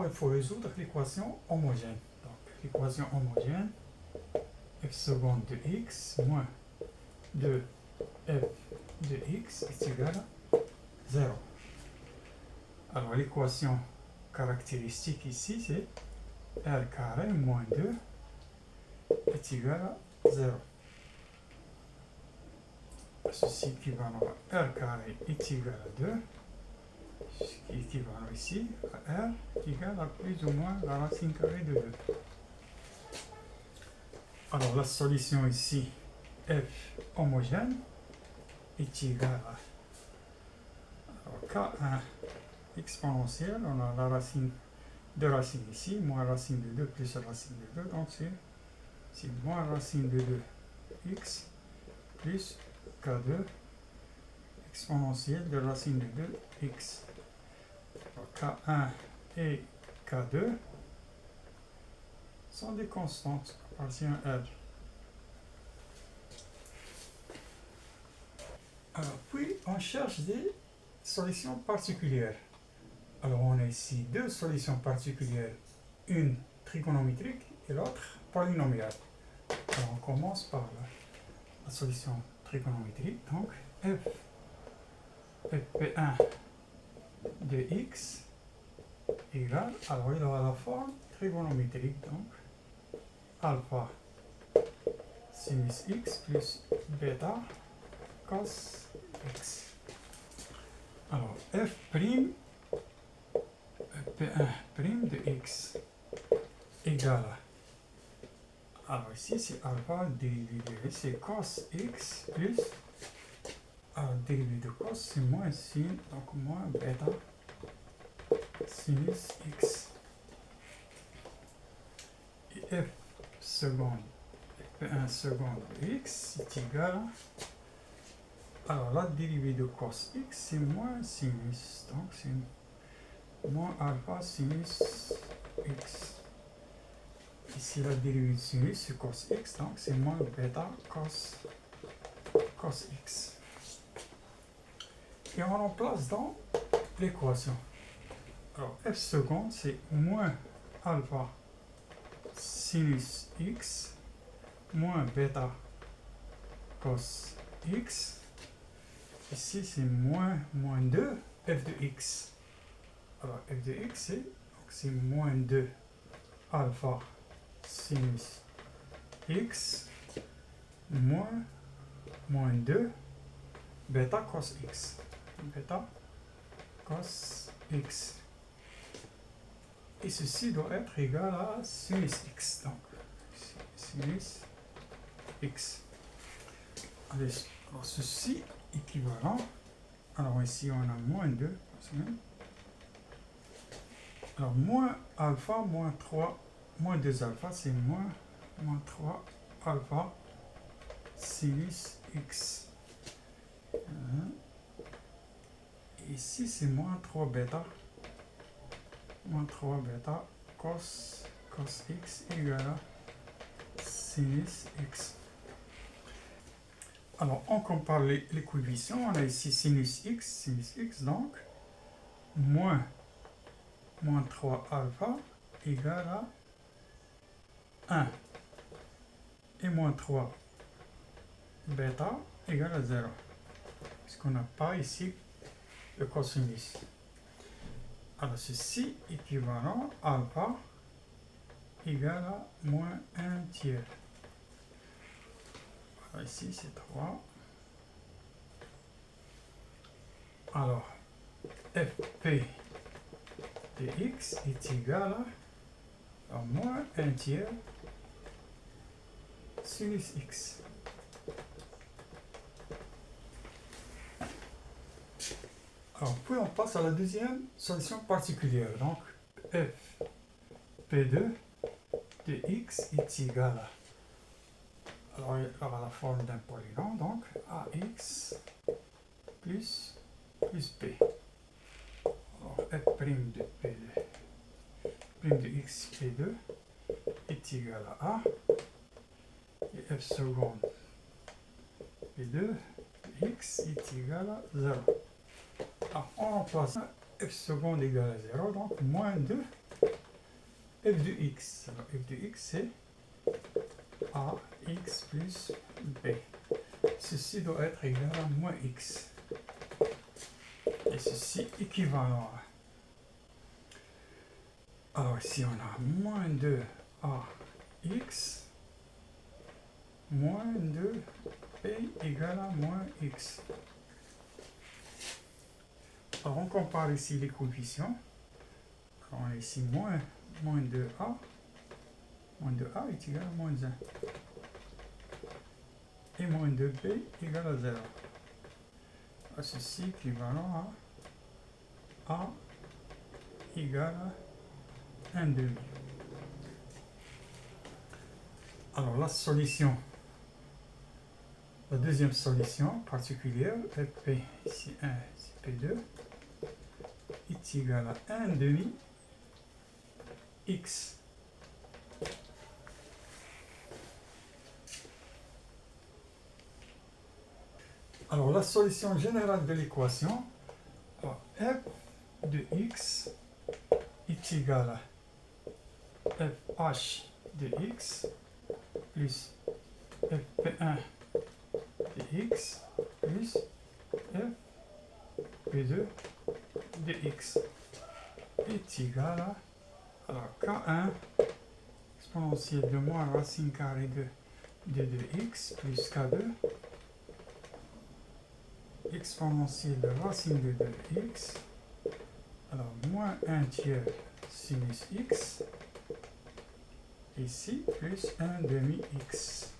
il faut résoudre l'équation homogène. Donc, l'équation homogène, f seconde de x moins 2 f de x est égal à 0. Alors, l'équation caractéristique ici, c'est r carré moins 2 est égal à 0. Ceci équivalent à r carré est égal à 2, ce qui est équivalent ici à r égal à plus ou moins la racine carrée de 2. Alors la solution ici, f homogène, est égal à k1 exponentielle, on a la racine de racine ici, moins racine de 2 plus racine de 2, donc c'est moins racine de 2 x plus k2 exponentielle de racine de 2 x. Alors, k1 et k2 sont des constantes appartiennent à R. Alors, puis on cherche des solutions particulières. Alors on a ici deux solutions particulières, une trigonométrique et l'autre polynomiale. Alors on commence par la solution trigonométrique, donc fp1 de x égale, alors il aura la forme trigonométrique, donc alpha sinus x plus bêta cos x. Alors f' P1' de x égale à, alors ici c'est alpha dérivé de c'est cos x plus, alors dérivé de cos c'est moins sin, donc moins bêta sinus x. Et f seconde, P1 seconde de x est égal à, alors la dérivée de cos x c'est moins sinus, donc c'est moins alpha sinus x. Ici la dérivée de sinus c'est cos x, donc c'est moins bêta cos x. Et on remplace dans l'équation. Alors f seconde c'est moins alpha sinus x moins bêta cos x. Ici c'est moins 2 f de x. Alors f de x c'est moins 2 alpha sinus x moins 2 bêta cos x. Bêta cos x. Et ceci doit être égal à sinus x. Donc sinus x. Alors ceci équivalent. Alors ici on a moins 2. Alors moins alpha moins 3 moins 2 alpha c'est moins 3 alpha sinus x. Ici c'est moins 3 bêta cos x égale à sinus x. Alors on compare les coefficients, on a ici sinus x donc moins 3 alpha égale à 1 et moins 3 bêta égale à 0, puisqu'on n'a pas ici le cosinus. Alors ceci équivalent alpha égale à moins 1 tiers. Alors ici c'est 3. Alors fp de x est égal à moins 1 tiers sinus x. Alors, puis on passe à la deuxième solution particulière. Donc, f p2 de x est égal à, alors il aura la forme d'un polynôme, donc ax plus p. Alors, f' de p2, prime de x p2 est égal à a, et f seconde p2 de x est égal à 0. Alors, on remplace f seconde égale à 0, donc moins 2 f de x. Alors f de x, c'est ax plus b. Ceci doit être égal à moins x. Et ceci équivalent à... Alors ici, on a moins 2ax moins 2b égale à moins x. Alors on compare ici les coefficients. Alors on a ici moins 2a est égal à moins 1. Et moins 2b égale à 0. À ceci équivalent à a égale à 1 demi. Alors la solution, la deuxième solution particulière, P, ici 1, ici P2, est égal à 1 demi x. Alors la solution générale de l'équation, f de x est égal à fh de x plus fp1 de x plus fp2 de x est égal à, alors k1 exponentielle de moins racine carrée de 2x plus k2 exponentielle de racine de 2x, alors moins 1 tiers sinus x, ici plus 1 demi x.